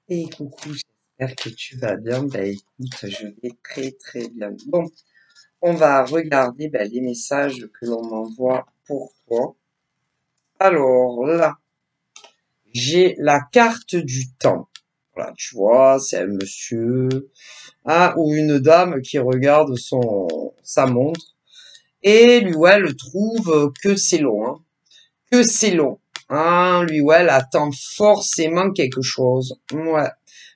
Et coucou, j'espère que tu vas bien. Bah écoute, je vais très très bien. Bon, on va regarder les messages que l'on m'envoie pour toi. Alors là, j'ai la carte du temps. Voilà, tu vois, c'est un monsieur ou une dame qui regarde sa montre et lui ou elle trouve que c'est long, hein, que c'est long. Hein, lui ou elle attend forcément quelque chose. Ouais.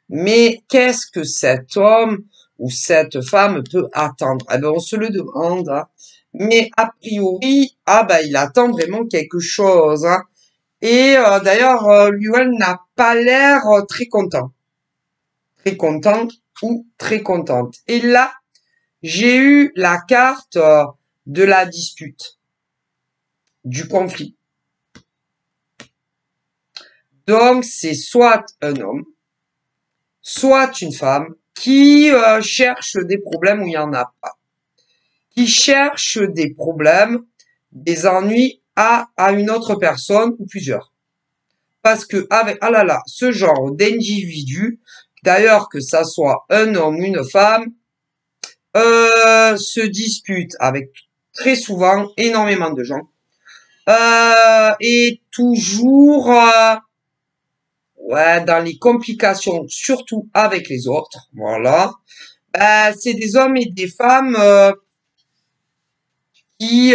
Mais qu'est-ce que cet homme ou cette femme peut attendre? Eh ben, on se le demande, hein. Mais a priori, il attend vraiment quelque chose, hein. Et d'ailleurs, lui ou elle n'a pas l'air très content ou très contente. Et là, j'ai eu la carte de la dispute, du conflit. Donc, c'est soit un homme, soit une femme qui cherche des problèmes où il y en a pas, qui cherche des problèmes, des ennuis à une autre personne ou plusieurs. Parce que avec ce genre d'individu, d'ailleurs que ça soit un homme ou une femme, se dispute avec très souvent énormément de gens et toujours dans les complications, surtout avec les autres. Voilà. C'est des hommes et des femmes qui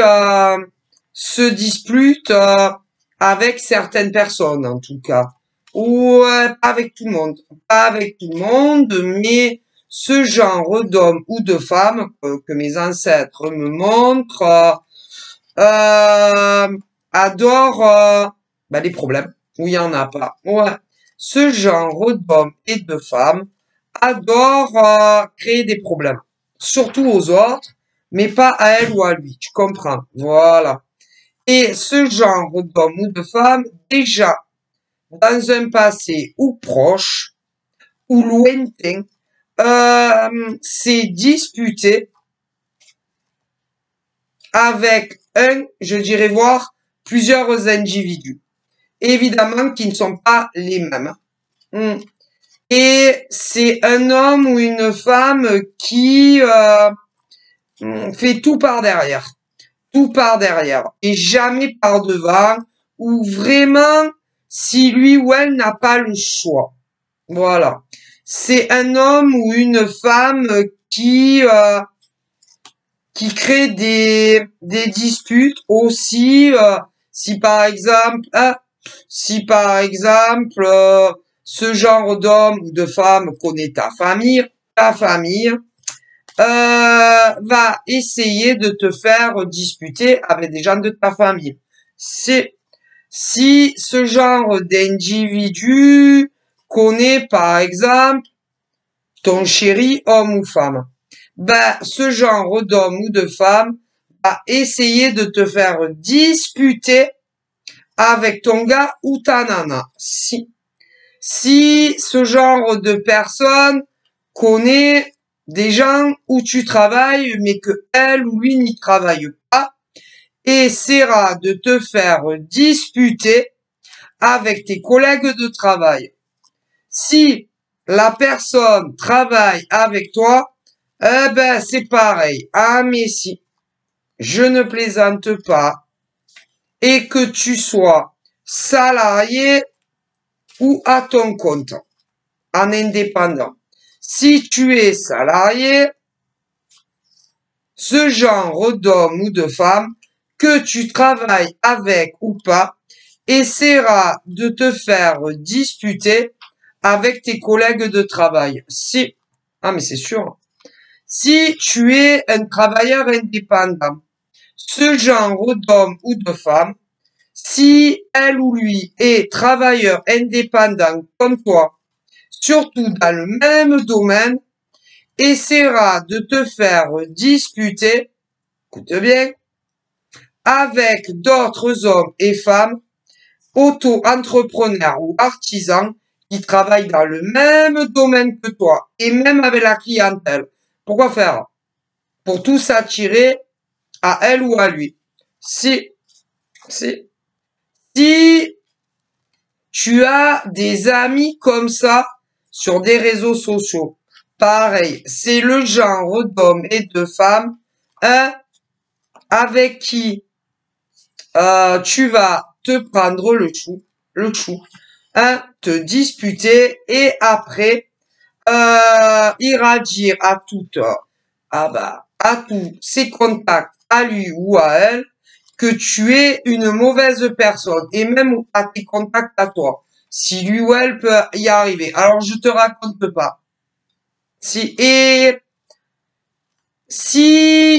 se disputent avec certaines personnes, en tout cas. Ou pas avec tout le monde. Pas avec tout le monde, mais ce genre d'hommes ou de femmes que mes ancêtres me montrent adorent les problèmes où il y en a pas. Ouais. Ce genre d'hommes et de femmes adore créer des problèmes, surtout aux autres, mais pas à elle ou à lui. Tu comprends? Voilà. Et ce genre d'homme ou de femme, déjà, dans un passé ou proche, ou lointain, s'est disputé avec je dirais voir, plusieurs individus. Évidemment qui ne sont pas les mêmes. Et c'est un homme ou une femme qui fait tout par derrière. Tout par derrière. Et jamais par devant. Ou vraiment, si lui ou elle n'a pas le choix. Voilà. C'est un homme ou une femme qui crée des disputes aussi. Si par exemple, ce genre d'homme ou de femme connaît ta famille va essayer de te faire disputer avec des gens de ta famille. Si ce genre d'individu connaît par exemple ton chéri homme ou femme, ce genre d'homme ou de femme va essayer de te faire disputer avec ton gars ou ta nana. Si ce genre de personne connaît des gens où tu travailles, mais que elle ou lui n'y travaille pas, essaiera de te faire disputer avec tes collègues de travail. Si la personne travaille avec toi, c'est pareil. Ah, mais si, je ne plaisante pas, et que tu sois salarié ou à ton compte, en indépendant. Si tu es salarié, ce genre d'homme ou de femme, que tu travailles avec ou pas, essaiera de te faire disputer avec tes collègues de travail. Mais c'est sûr. Si tu es un travailleur indépendant, ce genre d'homme ou de femme, si elle ou lui est travailleur indépendant comme toi, surtout dans le même domaine, essaiera de te faire disputer, écoute bien, avec d'autres hommes et femmes, auto-entrepreneurs ou artisans qui travaillent dans le même domaine que toi et même avec la clientèle. Pourquoi faire? Pour tous attirer à elle ou à lui. Si tu as des amis comme ça, sur des réseaux sociaux. Pareil, c'est le genre d'hommes et de femmes avec qui tu vas te prendre le chou, te disputer et après ira dire à tous ses contacts, à lui ou à elle, que tu es une mauvaise personne et même à tes contacts à toi. Si lui ou elle peut y arriver. Alors je te raconte pas. Si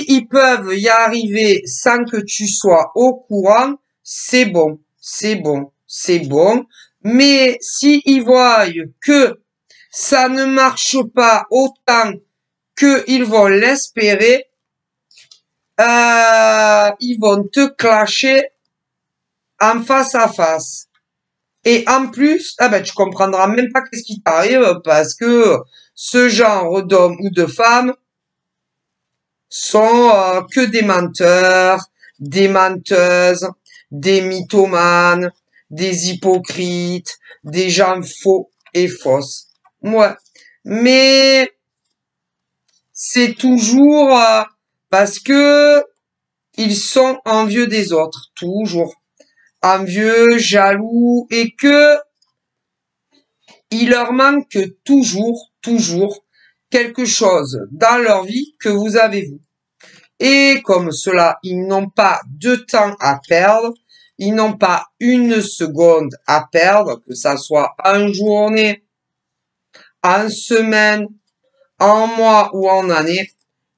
ils peuvent y arriver sans que tu sois au courant, c'est bon, c'est bon, c'est bon. Mais si ils voient que ça ne marche pas autant qu'ils vont l'espérer, ils vont te clasher en face à face. Et en plus, tu comprendras même pas qu'est-ce qui t'arrive parce que ce genre d'homme ou de femme sont que des menteurs, des menteuses, des mythomanes, des hypocrites, des gens faux et fausses. Ouais. Mais c'est toujours parce que ils sont envieux des autres, toujours envieux, jaloux et que il leur manque toujours quelque chose dans leur vie que vous avez vous. Et comme cela, ils n'ont pas de temps à perdre, ils n'ont pas une seconde à perdre, que ça soit en journée, en semaine, en mois ou en année,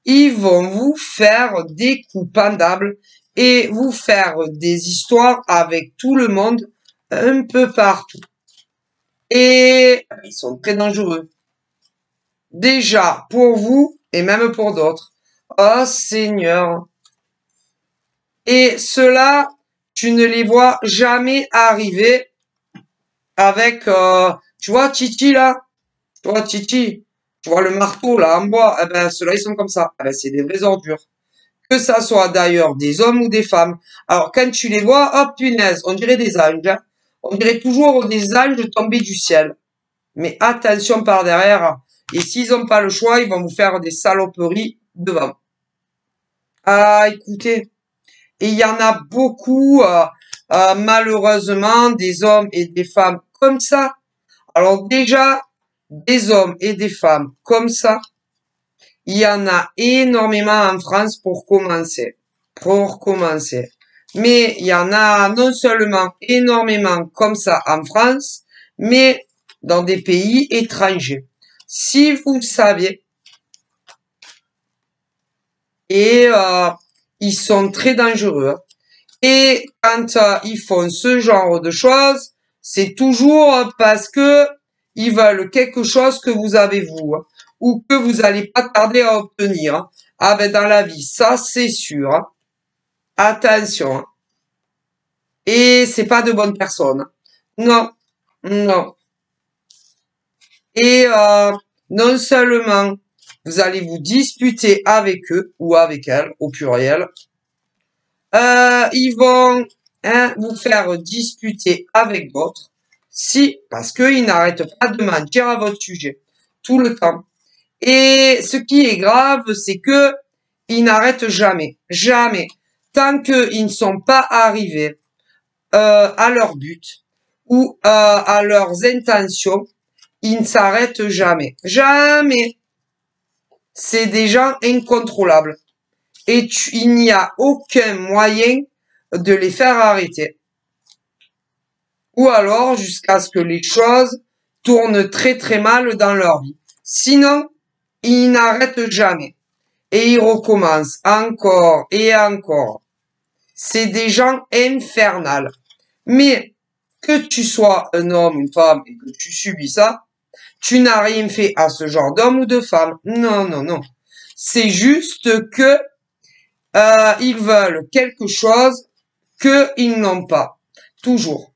ils vont vous faire des coups pendables et vous faire des histoires avec tout le monde un peu partout. Et ils sont très dangereux. Déjà pour vous et même pour d'autres. Oh Seigneur. Et cela, tu ne les vois jamais arriver avec, tu vois Titi là, tu vois Titi, tu vois le marteau là en bois, eh ben ceux-là ils sont comme ça, eh ben, c'est des vraies ordures. Que ça soit d'ailleurs des hommes ou des femmes. Alors quand tu les vois, hop punaise, on dirait des anges, hein. On dirait toujours des anges tombés du ciel. Mais attention par derrière, et s'ils n'ont pas le choix, ils vont vous faire des saloperies devant. Ah écoutez. Et il y en a beaucoup, malheureusement, des hommes et des femmes comme ça. Alors déjà, des hommes et des femmes comme ça, il y en a énormément en France pour commencer. Pour commencer. Mais il y en a non seulement énormément comme ça en France, mais dans des pays étrangers. Si vous saviez, et ils sont très dangereux. Et quand ils font ce genre de choses, c'est toujours parce que ils veulent quelque chose que vous avez vous, hein, ou que vous allez pas tarder à obtenir. Hein. Ah ben dans la vie, ça c'est sûr. Hein. Attention. Hein. Et c'est pas de bonnes personnes. Hein. Non, non. Et non seulement vous allez vous disputer avec eux ou avec elles au pluriel, ils vont vous faire discuter avec d'autres, si, parce qu'ils n'arrêtent pas de mentir à votre sujet, tout le temps. Et ce qui est grave, c'est que ils n'arrêtent jamais, jamais, tant qu'ils ne sont pas arrivés à leur but ou à leurs intentions, ils ne s'arrêtent jamais, jamais. C'est des gens incontrôlables. Et il n'y a aucun moyen de les faire arrêter. Ou alors jusqu'à ce que les choses tournent très très mal dans leur vie. Sinon, ils n'arrêtent jamais. Et ils recommencent encore et encore. C'est des gens infernales. Mais que tu sois un homme, une femme et que tu subis ça, tu n'as rien fait à ce genre d'homme ou de femme. Non, non, non. C'est juste que ils veulent quelque chose qu'ils n'ont pas. Toujours.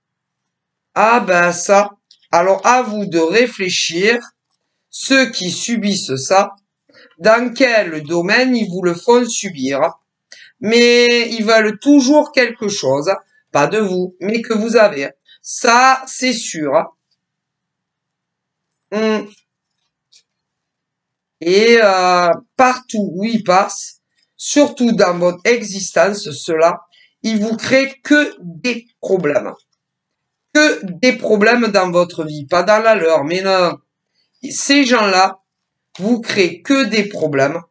Ah ben ça. Alors à vous de réfléchir, ceux qui subissent ça, dans quel domaine ils vous le font subir. Mais ils veulent toujours quelque chose, pas de vous, mais que vous avez. Ça, c'est sûr. Hum. Et partout où il passe, surtout dans votre existence, cela, il vous crée que des problèmes. Que des problèmes dans votre vie, pas dans la leur, mais non. Ces gens-là vous créent que des problèmes,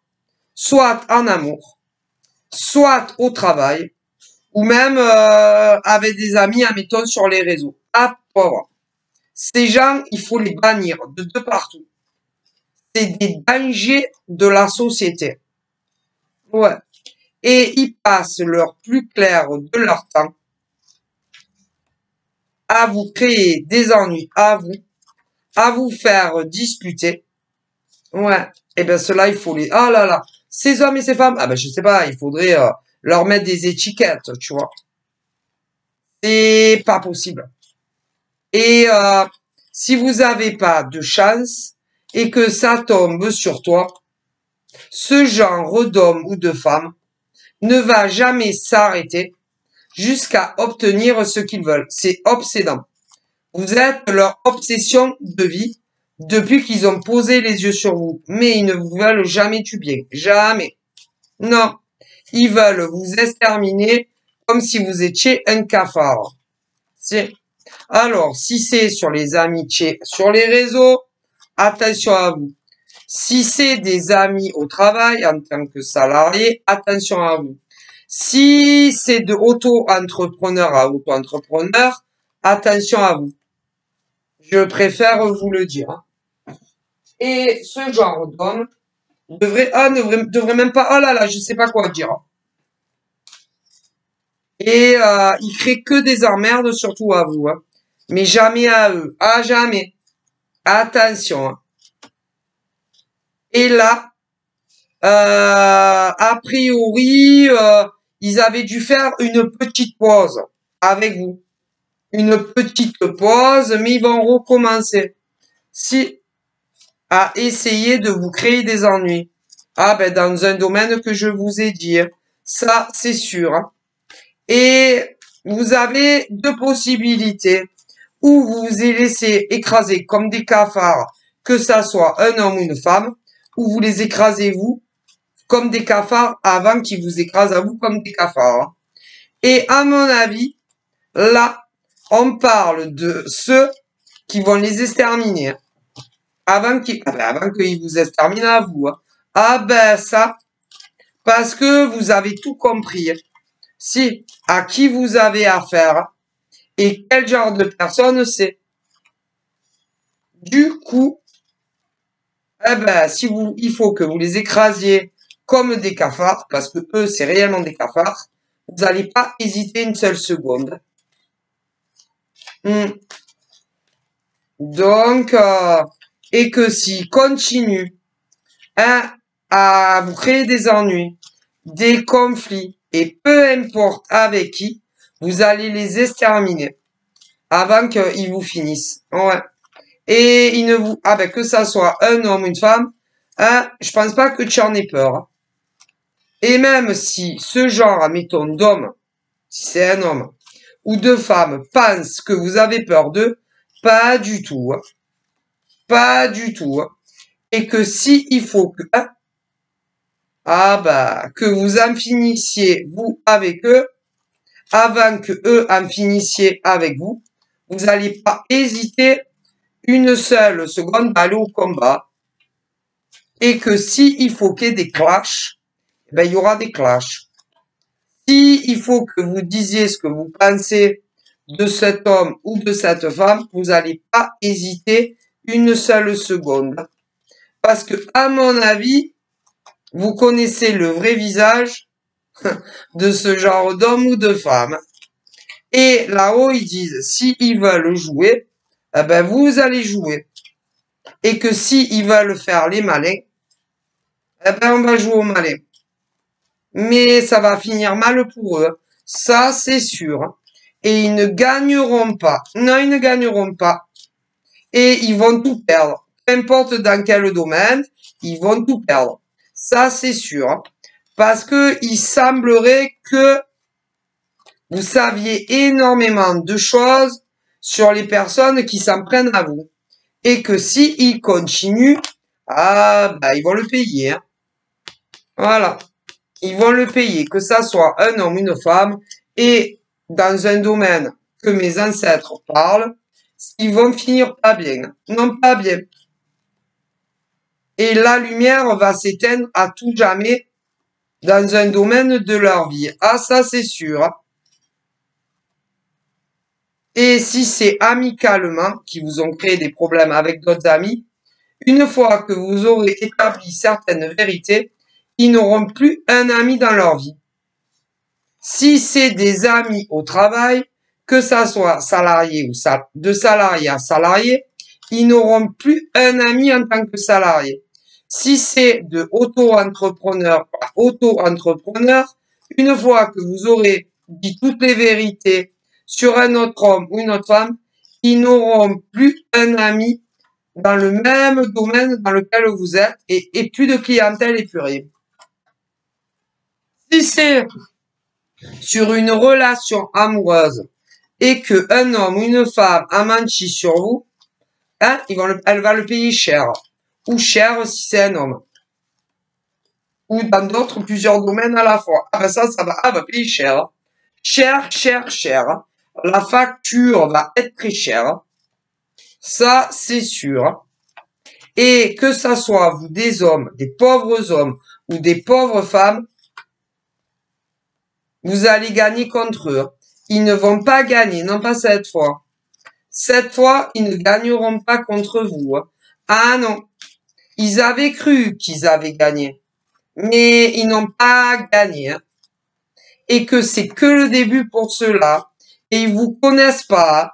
soit en amour, soit au travail, ou même avec des amis, admettons, sur les réseaux. Ah, pauvre. Ces gens, il faut les bannir de partout. C'est des dangers de la société. Ouais. Et ils passent leur plus clair de leur temps à vous créer des ennuis à vous faire disputer. Ouais. Et ben cela, il faut les... Ah là là. Ces hommes et ces femmes, ah ben je sais pas, il faudrait leur mettre des étiquettes, tu vois. C'est pas possible. Et si vous avez pas de chance et que ça tombe sur toi, ce genre d'homme ou de femme ne va jamais s'arrêter jusqu'à obtenir ce qu'ils veulent. C'est obsédant. Vous êtes leur obsession de vie depuis qu'ils ont posé les yeux sur vous. Mais ils ne vous veulent jamais du bien. Jamais. Non. Ils veulent vous exterminer comme si vous étiez un cafard. Alors, si c'est sur les amitiés, sur les réseaux, attention à vous. Si c'est des amis au travail en tant que salarié, attention à vous. Si c'est de auto-entrepreneur à auto-entrepreneur, attention à vous. Je préfère vous le dire. Et ce genre d'homme devrait même pas, oh là là, je sais pas quoi dire. Et il crée que des emmerdes, surtout à vous. Hein. Mais jamais à eux. Ah, jamais. Attention. Hein. Et là, a priori, ils avaient dû faire une petite pause avec vous. Une petite pause, mais ils vont recommencer. Si, à essayer de vous créer des ennuis. Ah ben dans un domaine que je vous ai dit. Ça, c'est sûr. Hein. Et vous avez deux possibilités. Ou vous vous laissez écraser comme des cafards, que ça soit un homme ou une femme, ou vous les écrasez vous comme des cafards avant qu'ils vous écrasent à vous comme des cafards. Et à mon avis, là, on parle de ceux qui vont les exterminer. Avant qu'ils vous exterminent à vous. Hein. Ah ben ça, parce que vous avez tout compris. Si, à qui vous avez affaire et quel genre de personne c'est. Du coup, eh ben, il faut que vous les écrasiez comme des cafards, parce que eux, c'est réellement des cafards. Vous n'allez pas hésiter une seule seconde. Donc, et que s'ils continuent hein, à vous créer des ennuis, des conflits, et peu importe avec qui, vous allez les exterminer avant qu'ils vous finissent. Ouais. Et il ne vous, ah ben, que ça soit un homme ou une femme, hein, je pense pas que tu en aies peur. Et même si ce genre, admettons, d'homme, si c'est un homme, ou de femme, pense que vous avez peur d'eux, pas du tout. Hein. Pas du tout. Hein. Et que si il faut que, hein, ah bah, que vous en finissiez, vous, avec eux, avant que eux en finissiez avec vous, vous n'allez pas hésiter une seule seconde à aller au combat. Et que si il faut qu'il y ait des clashs, ben, il y aura des clashs. Si il faut que vous disiez ce que vous pensez de cet homme ou de cette femme, vous n'allez pas hésiter une seule seconde. Parce que, à mon avis, vous connaissez le vrai visage de ce genre d'homme ou de femme. Et là-haut, ils disent, si ils veulent jouer, eh ben, vous allez jouer. Et que si ils veulent faire les malins, eh ben, on va jouer aux malins. Mais ça va finir mal pour eux. Ça, c'est sûr. Et ils ne gagneront pas. Non, ils ne gagneront pas. Et ils vont tout perdre. Peu importe dans quel domaine, ils vont tout perdre. Ça, c'est sûr. Parce que il semblerait que vous saviez énormément de choses sur les personnes qui s'en prennent à vous. Et que si ils continuent, ah, bah, ils vont le payer, hein. Voilà. Ils vont le payer, que ça soit un homme, une femme, et dans un domaine que mes ancêtres parlent, ils vont finir pas bien. Non, pas bien. Et la lumière va s'éteindre à tout jamais dans un domaine de leur vie. Ah, ça, c'est sûr. Et si c'est amicalement qui vous ont créé des problèmes avec d'autres amis, une fois que vous aurez établi certaines vérités, ils n'auront plus un ami dans leur vie. Si c'est des amis au travail, que ça soit salarié ou de salarié à salarié, ils n'auront plus un ami en tant que salarié. Si c'est de auto-entrepreneur à auto-entrepreneur, une fois que vous aurez dit toutes les vérités sur un autre homme ou une autre femme, ils n'auront plus un ami dans le même domaine dans lequel vous êtes et plus de clientèle et plus rien. Si c'est sur une relation amoureuse et que un homme ou une femme a menti sur vous, hein, elle va le payer cher. Ou cher si c'est un homme. Ou dans d'autres, plusieurs domaines à la fois. Ah ben ça va, elle va payer cher. Cher, cher, cher. La facture va être très chère. Ça, c'est sûr. Et que ça soit vous des hommes, des pauvres hommes ou des pauvres femmes, vous allez gagner contre eux. Ils ne vont pas gagner, non pas cette fois. Cette fois, ils ne gagneront pas contre vous. Ah non, ils avaient cru qu'ils avaient gagné, mais ils n'ont pas gagné. Et que c'est que le début pour ceux-là, et ils vous connaissent pas,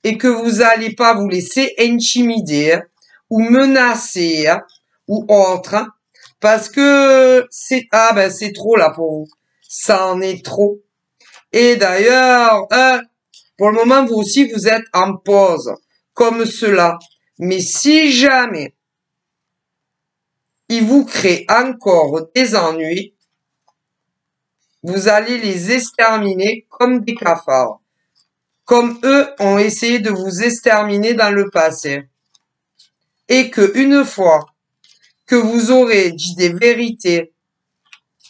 et que vous allez pas vous laisser intimider, ou menacer, ou autre, parce que c'est, ah ben c'est trop là pour vous. Ça en est trop. Et d'ailleurs, pour le moment, vous aussi, vous êtes en pause, comme cela. Mais si jamais il vous crée encore des ennuis, vous allez les exterminer comme des cafards. Comme eux ont essayé de vous exterminer dans le passé. Et que une fois que vous aurez dit des vérités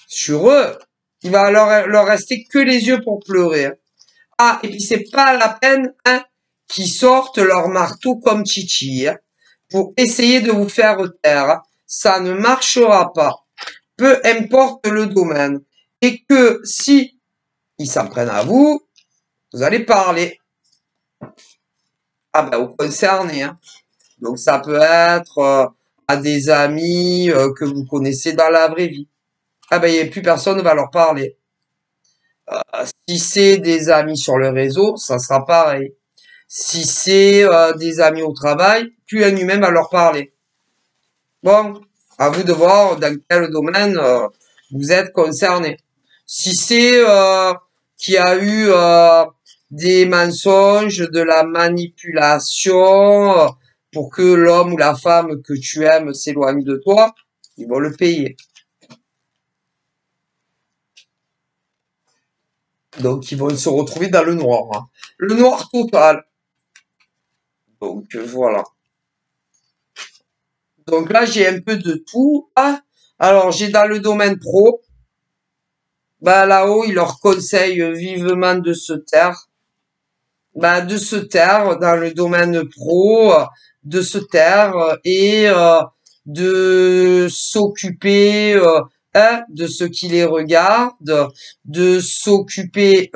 sur eux, il va leur rester que les yeux pour pleurer. Ah, et puis c'est pas la peine, hein, qu'ils sortent leur marteau comme Chichi, hein, pour essayer de vous faire taire. Ça ne marchera pas. Peu importe le domaine. Et que si ils s'en prennent à vous, vous allez parler. Ah ben, aux concernés, hein. Donc ça peut être à des amis que vous connaissez dans la vraie vie. Ah ben, il n'y a plus personne ne va leur parler. Si c'est des amis sur le réseau, ça sera pareil. Si c'est des amis au travail, plus un humain va leur parler. Bon, à vous de voir dans quel domaine vous êtes concerné. Si c'est qu'il y a eu des mensonges, de la manipulation pour que l'homme ou la femme que tu aimes s'éloigne de toi, ils vont le payer. Donc ils vont se retrouver dans le noir, hein. Le noir total. Donc voilà. Donc là, j'ai un peu de tout. Ah, alors j'ai dans le domaine pro, bah là-haut, il leur conseille vivement de se taire. Bah, de se taire dans le domaine pro, de se taire et de s'occuper hein, de ce qui les regarde, de s'occuper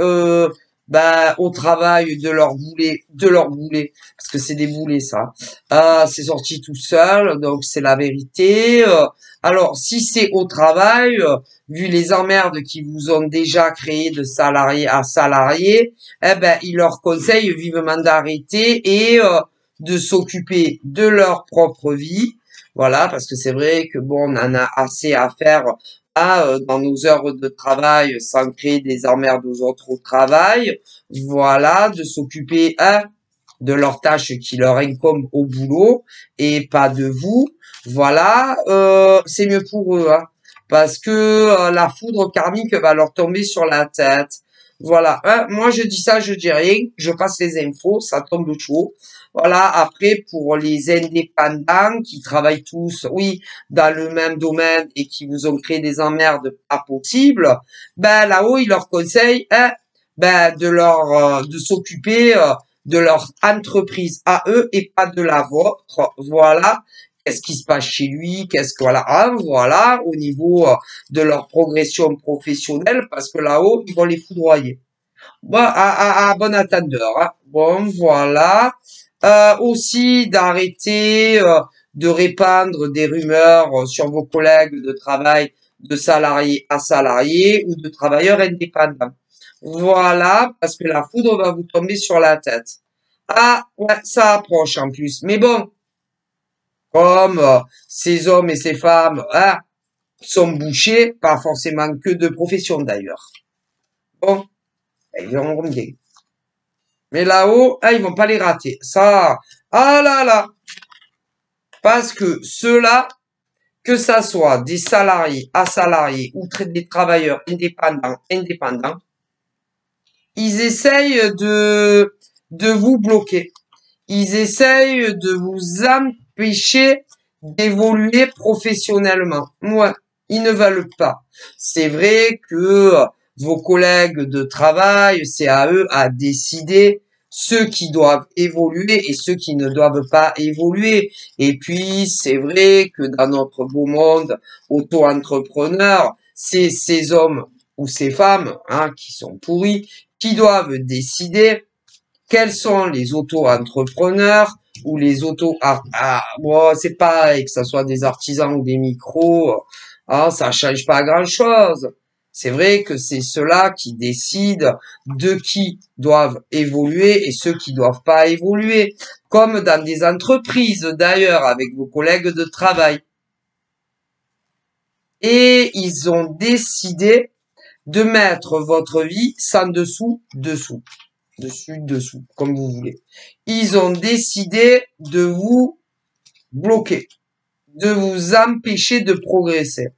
bah, au travail de leur boulet, parce que c'est des boulets ça. C'est sorti tout seul, donc c'est la vérité. Alors, si c'est au travail, vu les emmerdes qui vous ont déjà créé de salarié à salarié, eh ben, il leur conseille vivement d'arrêter et de s'occuper de leur propre vie. Voilà, parce que c'est vrai que bon, on en a assez à faire dans nos heures de travail sans créer des emmerdes aux autres au travail. Voilà, de s'occuper de leurs tâches qui leur incombent au boulot et pas de vous. Voilà, c'est mieux pour eux, hein, parce que la foudre karmique va leur tomber sur la tête. Voilà, hein, moi je dis ça, je dis rien, je passe les infos, ça tombe chaud. Voilà, après, pour les indépendants qui travaillent tous, oui, dans le même domaine et qui vous ont créé des emmerdes pas possibles, ben là-haut, il leur conseille de s'occuper de leur entreprise à eux et pas de la vôtre. Voilà. Qu'est-ce qui se passe chez lui? Qu'est-ce que voilà, hein, voilà, au niveau de leur progression professionnelle, parce que là-haut, ils vont les foudroyer. Bon, bon attendeur, hein. Bon, voilà. Aussi d'arrêter de répandre des rumeurs sur vos collègues de travail de salariés à salariés ou de travailleurs indépendants. Voilà, parce que la foudre va vous tomber sur la tête. Ah, ouais, ça approche en plus. Mais bon, comme ces hommes et ces femmes hein, sont bouchés, pas forcément que de profession d'ailleurs. Bon, ils verront bien. Mais là-haut, ah, ils vont pas les rater. Ça, ah là là. Parce que ceux-là, que ça soit des salariés, assalariés ou des travailleurs indépendants, ils essayent de vous bloquer. Ils essayent de vous empêcher d'évoluer professionnellement. Ouais, ils ne veulent pas. C'est vrai que vos collègues de travail, c'est à eux à décider ceux qui doivent évoluer et ceux qui ne doivent pas évoluer. Et puis, c'est vrai que dans notre beau monde auto-entrepreneur, c'est ces hommes ou ces femmes hein, qui sont pourris, qui doivent décider quels sont les auto-entrepreneurs ou les bon, c'est pareil, que ce soit des artisans ou des micros, hein, ça change pas grand-chose. C'est vrai que c'est ceux-là qui décident de qui doivent évoluer et ceux qui doivent pas évoluer. Comme dans des entreprises d'ailleurs, avec vos collègues de travail. Et ils ont décidé de mettre votre vie sans dessous, dessous. Dessous, comme vous voulez. Ils ont décidé de vous bloquer, de vous empêcher de progresser.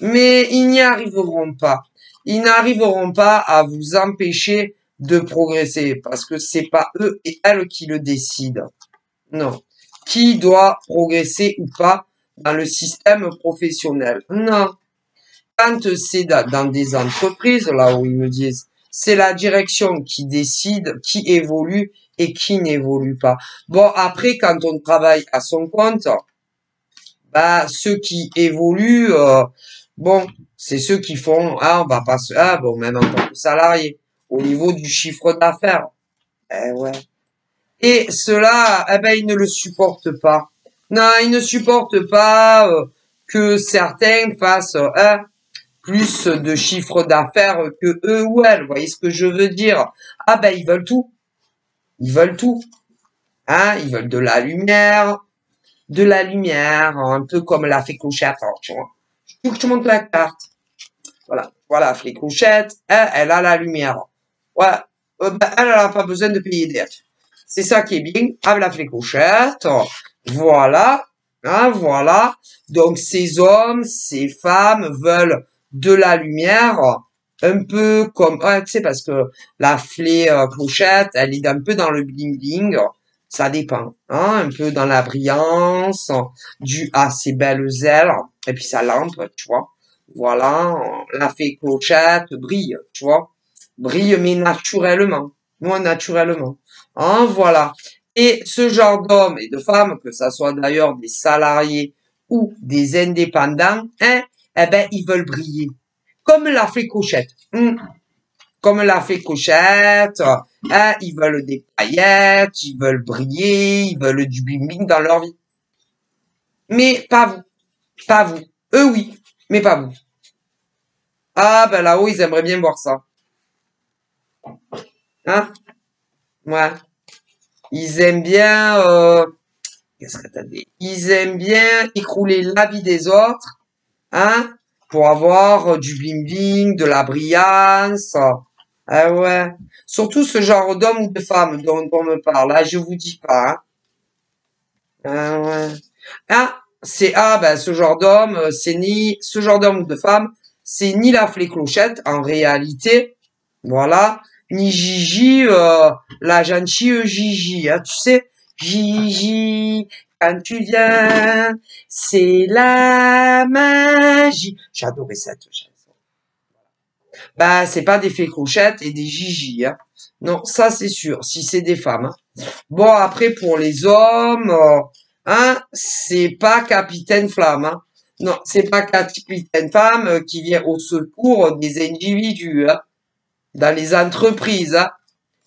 Mais ils n'y arriveront pas. Ils n'arriveront pas à vous empêcher de progresser parce que c'est pas eux et elles qui le décident. Non. Qui doit progresser ou pas dans le système professionnel? Non. Quand c'est dans des entreprises, là où ils me disent, c'est la direction qui décide qui évolue et qui n'évolue pas. Bon, après, quand on travaille à son compte, bah, ceux qui évoluent, bon, c'est ceux qui font, ah, on va pas se, ah, bon, même en tant que salarié, au niveau du chiffre d'affaires. Eh ouais. Et ceux-là, eh ben, ils ne le supportent pas. Non, ils ne supportent pas que certains fassent, plus de chiffre d'affaires que eux ou elles. Vous voyez ce que je veux dire? Ah ben ils veulent tout. Ils veulent tout. Hein? Ils veulent de la lumière. De la lumière, un peu comme la fée Clochette. Alors, tu vois. Je veux que tu montres la carte. Voilà. Voilà, la fée Clochette, elle a la lumière. Ouais. Ben, elle n'a pas besoin de payer d'aide. C'est ça qui est bien. Avec la fée Clochette. Voilà. Hein, voilà. Donc, ces hommes, ces femmes veulent de la lumière, un peu comme, ouais, tu sais, parce que la fée Clochette, elle est un peu dans le bling bling, ça dépend, hein, un peu dans la brillance, due à ses belles ailes, et puis sa lampe, tu vois. Voilà, la fée Clochette brille, tu vois. Brille, mais naturellement. Moi, naturellement. Hein, voilà. Et ce genre d'hommes et de femmes, que ça soit d'ailleurs des salariés ou des indépendants, hein, eh ben, ils veulent briller. Comme la fée Clochette. Comme la fée Clochette, hein, ils veulent des paillettes, ils veulent briller, ils veulent du bling-bling dans leur vie. Mais pas vous. Pas vous. Eux, oui. Mais pas vous. Ah, ben là-haut, ils aimeraient bien voir ça. Hein? Ouais. Ils aiment bien, qu'est-ce que t'as dit? Ils aiment bien écrouler la vie des autres, hein? Pour avoir du bling bling, de la brillance. Ah ouais. Surtout ce genre d'homme ou de femme dont on me parle. Là, je vous dis pas, hein. Ah ouais. Ben ce genre d'homme, c'est ni ce genre d'homme ou de femme, c'est ni la flé Clochette en réalité, voilà, ni Gigi, la gentille Gigi, hein, tu sais, Gigi, quand tu viens, c'est la magie. J'adorais cette chanson. Bah, c'est pas des fées clochettes et des Gigi, hein. Non, ça c'est sûr, si c'est des femmes, hein. Bon, après, pour les hommes, hein, c'est pas Capitaine Flamme, hein. Non, c'est pas Capitaine Flamme qui vient au secours des individus, hein, dans les entreprises, hein,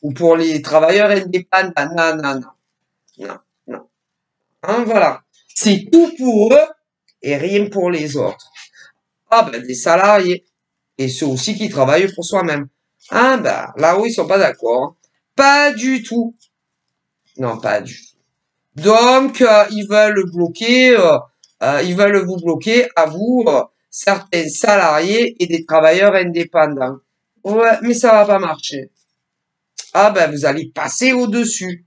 ou pour les travailleurs indépendants. Non, non, non, non, non. Hein, voilà. C'est tout pour eux et rien pour les autres. Ah ben, des salariés. Et ceux aussi qui travaillent pour soi-même. Ah ben, là où ils sont pas d'accord, hein. Pas du tout. Non, pas du tout. Donc, ils veulent vous bloquer à vous, certains salariés et des travailleurs indépendants. Ouais, mais ça va pas marcher. Ah ben, vous allez passer au-dessus.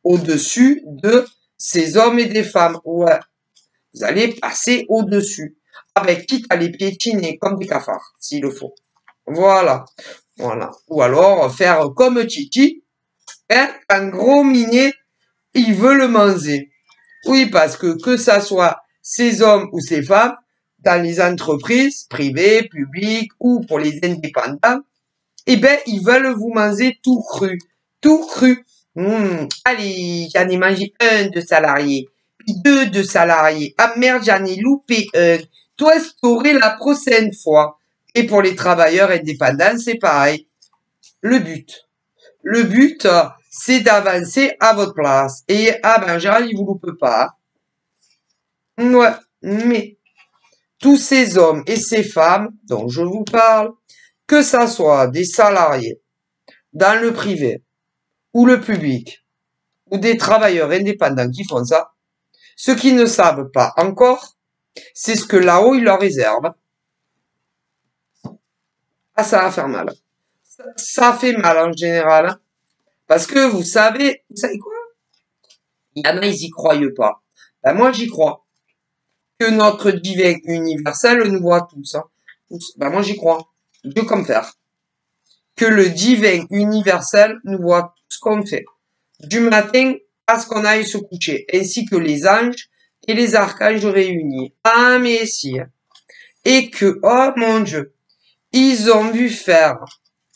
Au-dessus de ces hommes et des femmes. Ouais, vous allez passer au-dessus. Ah ben, quitte à les piétiner comme des cafards, s'il le faut. Voilà. Voilà. Ou alors, faire comme Titi, hein, un gros minier, il veut le manger. Oui, parce que ça soit ces hommes ou ces femmes, dans les entreprises, privées, publiques ou pour les indépendants, eh ben, ils veulent vous manger tout cru. Tout cru. Allez, j'en ai mangé un de salarié, puis deux de salariés. Ah merde, j'en ai loupé un. Toi, t'aurais la prochaine fois. Et pour les travailleurs indépendants, c'est pareil. Le but. Le but, c'est d'avancer à votre place. Et, ah ben, Gérald, il vous loupe pas. Ouais, mais tous ces hommes et ces femmes dont je vous parle, que ça soit des salariés dans le privé ou le public ou des travailleurs indépendants qui font ça, ceux qui ne savent pas encore, c'est ce que là-haut il leur réserve. Ah, ça va faire mal. Ça fait mal en général, hein. Parce que vous savez quoi? Il y en a, ils y croient pas. Ben, moi, j'y crois. Que notre divin universel nous voit tous, hein. Ben, moi, j'y crois. Dieu comme faire. Que le divin universel nous voit tout ce qu'on fait, du matin à ce qu'on aille se coucher, ainsi que les anges et les archanges réunis. Ah, mais si. Et que, oh mon Dieu, ils ont vu faire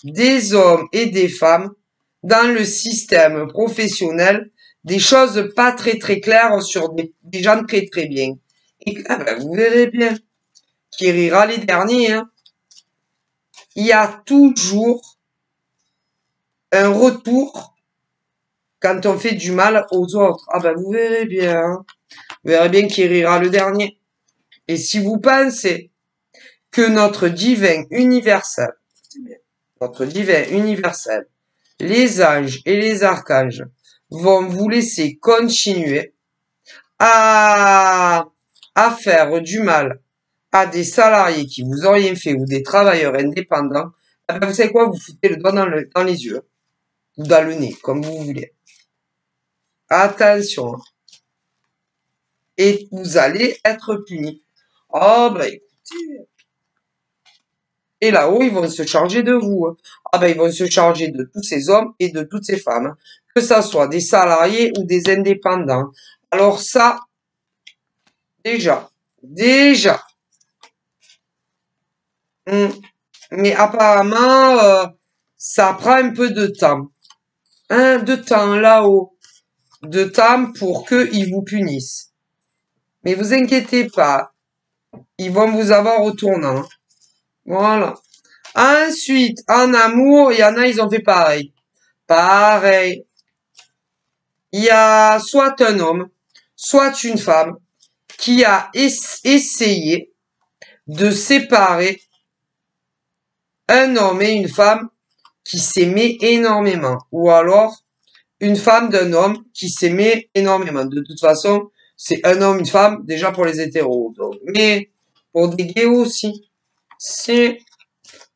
des hommes et des femmes dans le système professionnel des choses pas très très claires sur des gens très très bien. Et ah ben, vous verrez bien, qui rira les derniers, hein. Il y a toujours un retour quand on fait du mal aux autres. Ah ben, vous verrez bien, hein. Vous verrez bien qui rira le dernier. Et si vous pensez que notre divin universel, les anges et les archanges vont vous laisser continuer à, faire du mal à des salariés qui vous ont rien fait ou des travailleurs indépendants, eh ben, vous savez quoi, vous foutez le doigt dans les yeux, ou dans le nez, comme vous voulez. Attention, hein. Et vous allez être punis. Oh, bah écoutez. Et là-haut, ils vont se charger de vous, hein. Ah, bah ils vont se charger de tous ces hommes et de toutes ces femmes, hein. Que ça soit des salariés ou des indépendants. Alors ça, déjà. Mais apparemment, ça prend un peu de temps. De temps là-haut. De temps pour qu'ils vous punissent. Mais vous inquiétez pas. Ils vont vous avoir au tournant. Voilà. Ensuite, en amour, il y en a, ils ont fait pareil. Pareil. Il y a soit un homme, soit une femme qui a essayé de séparer un homme et une femme qui s'aimaient énormément. Ou alors, une femme d'un homme qui s'aimait énormément. De toute façon, c'est un homme, une femme, déjà pour les hétéros. Donc. Mais pour des gays aussi,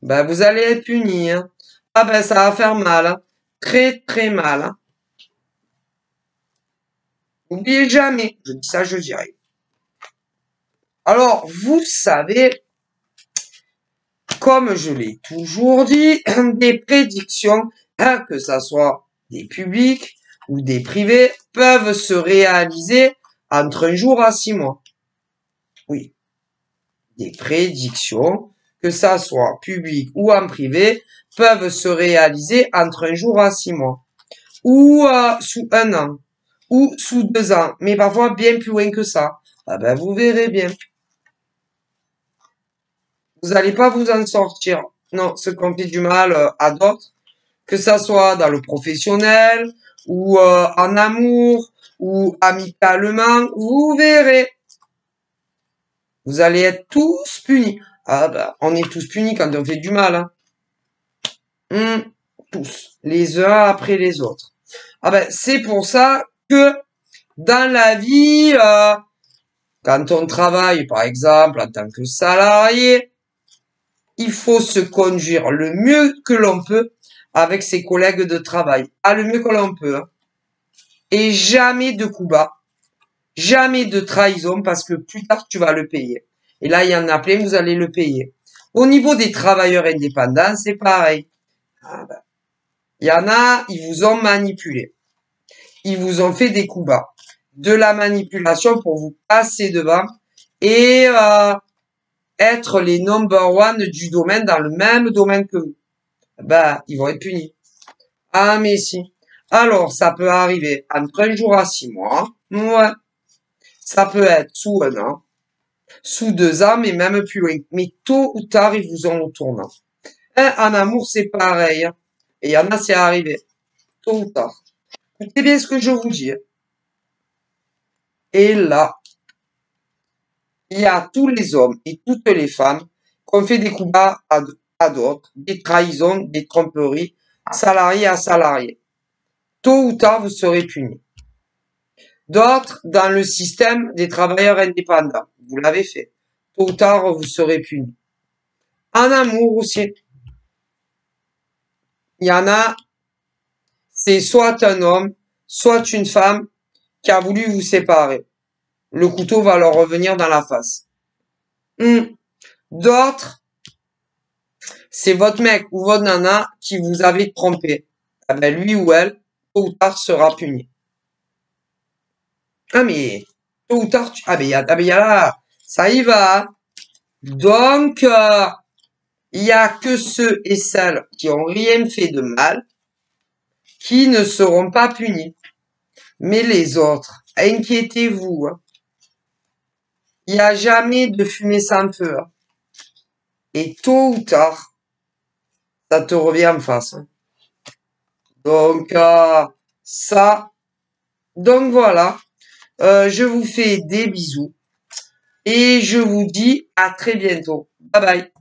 ben, vous allez être punis, hein. Ah ben, ça va faire mal, hein. Très, très mal, hein. N'oubliez jamais, je dis ça, je dirais. Alors, vous savez, comme je l'ai toujours dit, des prédictions, hein, que ça soit des publics ou des privés peuvent se réaliser entre 1 jour à 6 mois. Oui. Des prédictions, que ça soit public ou en privé, peuvent se réaliser entre 1 jour à 6 mois. Ou sous 1 an. Ou sous 2 ans. Mais parfois bien plus loin que ça. Ah ben, vous verrez bien. Vous n'allez pas vous en sortir. Non, ce qu'on fait du mal à d'autres, que ça soit dans le professionnel, ou en amour, ou amicalement, vous verrez. Vous allez être tous punis. Ah bah, on est tous punis quand on fait du mal. Hein. Tous. Les uns après les autres. Ah ben, c'est pour ça que dans la vie, quand on travaille, par exemple, en tant que salarié, il faut se conduire le mieux que l'on peut avec ses collègues de travail. Ah, le mieux que l'on peut. Hein. Et jamais de coups bas. Jamais de trahison parce que plus tard, tu vas le payer. Et là, il y en a plein, vous allez le payer. Au niveau des travailleurs indépendants, c'est pareil. Ah ben, il y en a, ils vous ont manipulé. Ils vous ont fait des coups bas. De la manipulation pour vous passer devant et être les number one du domaine dans le même domaine que vous. Ben, ils vont être punis. Ah, mais si. Alors, ça peut arriver entre 1 jour à 6 mois. Ouais. Ça peut être sous 1 an, sous 2 ans, mais même plus loin. Mais tôt ou tard, ils vous ont au tournant. En amour, c'est pareil. Hein. Et il y en a, c'est arrivé. Tôt ou tard. Écoutez bien ce que je vous dis. Et là, il y a tous les hommes et toutes les femmes qui ont fait des coups bas à d'autres, des trahisons, des tromperies, salarié à salarié. Tôt ou tard, vous serez punis. D'autres, dans le système des travailleurs indépendants. Vous l'avez fait. Tôt ou tard, vous serez punis. En amour aussi. Il y en a, c'est soit un homme, soit une femme qui a voulu vous séparer. Le couteau va leur revenir dans la face. D'autres, c'est votre mec ou votre nana qui vous avait trompé. Ah ben, lui ou elle, tôt ou tard, sera puni. Ah mais, tôt ou tard, ah ben, y a là, ça y va. Hein. Donc, il y a que ceux et celles qui ont rien fait de mal qui ne seront pas punis. Mais les autres, inquiétez-vous. Hein. Il n'y a jamais de fumée sans feu. Hein. Et tôt ou tard, ça te revient en face. Hein. Donc, ça. Donc voilà. Je vous fais des bisous. Et je vous dis à très bientôt. Bye bye.